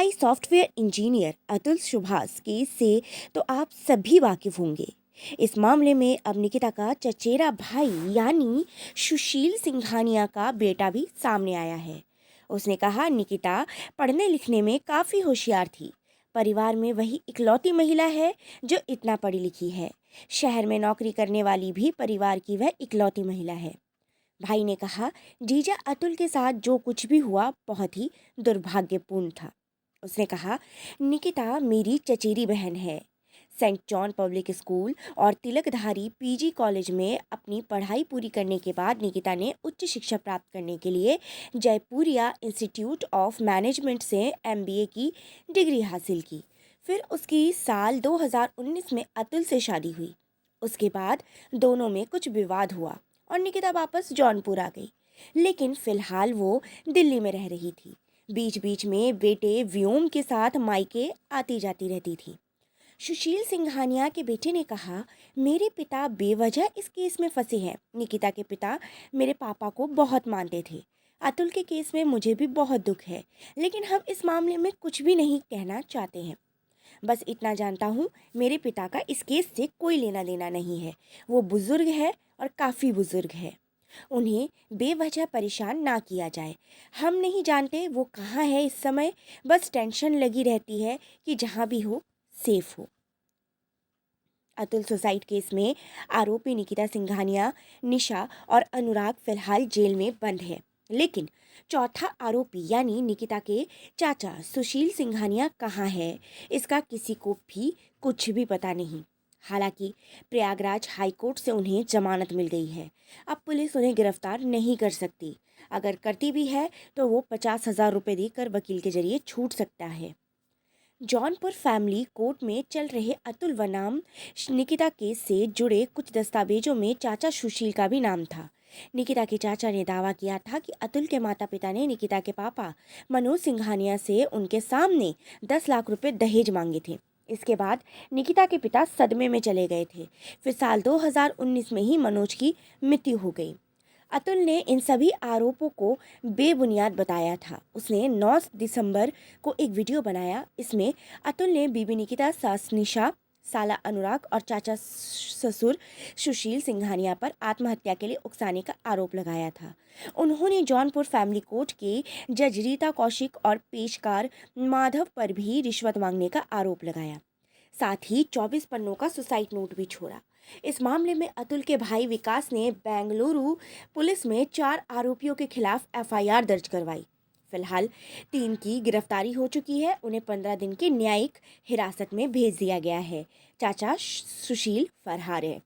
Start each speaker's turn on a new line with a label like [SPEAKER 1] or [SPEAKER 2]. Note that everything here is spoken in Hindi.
[SPEAKER 1] AI software engineer Atul Subhash case से तो आप सभी वाकिफ होंगे। इस मामले में अब निकिता का चचेरा भाई यानी सुशील सिंघानिया का बेटा भी सामने आया है। उसने कहा निकिता पढ़ने लिखने में काफ़ी होशियार थी। परिवार में वही इकलौती महिला है जो इतना पढ़ी लिखी है। शहर में नौकरी करने वाली भी परिवार की वह इकलौती महिला है। भाई ने कहा जीजा अतुल के साथ जो कुछ भी हुआ बहुत ही दुर्भाग्यपूर्ण था। उसने कहा निकिता मेरी चचेरी बहन है। सेंट जॉन पब्लिक स्कूल और तिलकधारी पीजी कॉलेज में अपनी पढ़ाई पूरी करने के बाद निकिता ने उच्च शिक्षा प्राप्त करने के लिए जयपुरिया इंस्टीट्यूट ऑफ मैनेजमेंट से एमबीए की डिग्री हासिल की। फिर उसकी साल 2019 में अतुल से शादी हुई। उसके बाद दोनों में कुछ विवाद हुआ और निकिता वापस जौनपुर आ गई, लेकिन फिलहाल वो दिल्ली में रह रही थी। बीच बीच में बेटे व्योम के साथ मायके आती जाती रहती थी। सुशील सिंघानिया के बेटे ने कहा मेरे पिता बेवजह इस केस में फंसे हैं। निकिता के पिता मेरे पापा को बहुत मानते थे। अतुल के केस में मुझे भी बहुत दुख है, लेकिन हम इस मामले में कुछ भी नहीं कहना चाहते हैं। बस इतना जानता हूँ मेरे पिता का इस केस से कोई लेना देना नहीं है। वो बुजुर्ग है और काफ़ी बुजुर्ग है। उन्हें बेवजह परेशान ना किया जाए। हम नहीं जानते वो कहाँ है इस समय। बस टेंशन लगी रहती है कि जहाँ भी हो सेफ हो। अतुल सुसाइड केस में आरोपी निकिता सिंघानिया, निशा और अनुराग फिलहाल जेल में बंद है, लेकिन चौथा आरोपी यानी निकिता के चाचा सुशील सिंघानिया कहाँ है, इसका किसी को भी कुछ भी पता नहीं। हालांकि प्रयागराज हाईकोर्ट से उन्हें जमानत मिल गई है। अब पुलिस उन्हें गिरफ्तार नहीं कर सकती। अगर करती भी है तो वो 50,000 रुपये देकर वकील के जरिए छूट सकता है। जौनपुर फैमिली कोर्ट में चल रहे अतुल बनाम निकिता केस से जुड़े कुछ दस्तावेजों में चाचा सुशील का भी नाम था। निकिता के चाचा ने दावा किया था कि अतुल के माता पिता ने निकिता के पापा मनोज सिंघानिया से उनके सामने 10 लाख रुपए दहेज मांगे थे। इसके बाद निकिता के पिता सदमे में चले गए थे। फिर साल 2019 में ही मनोज की मृत्यु हो गई। अतुल ने इन सभी आरोपों को बेबुनियाद बताया था। उसने 9 दिसंबर को एक वीडियो बनाया। इसमें अतुल ने बीबी निकिता, सास निशा, साला अनुराग और चाचा ससुर सुशील सिंघानिया पर आत्महत्या के लिए उकसाने का आरोप लगाया था। उन्होंने जौनपुर फैमिली कोर्ट के जज रीता कौशिक और पेशकार माधव पर भी रिश्वत मांगने का आरोप लगाया। साथ ही 24 पन्नों का सुसाइड नोट भी छोड़ा। इस मामले में अतुल के भाई विकास ने बेंगलुरु पुलिस में 4 आरोपियों के खिलाफ एफआईआर दर्ज करवाई। फिलहाल 3 की गिरफ्तारी हो चुकी है। उन्हें 15 दिन की न्यायिक हिरासत में भेज दिया गया है। चाचा सुशील फरार है।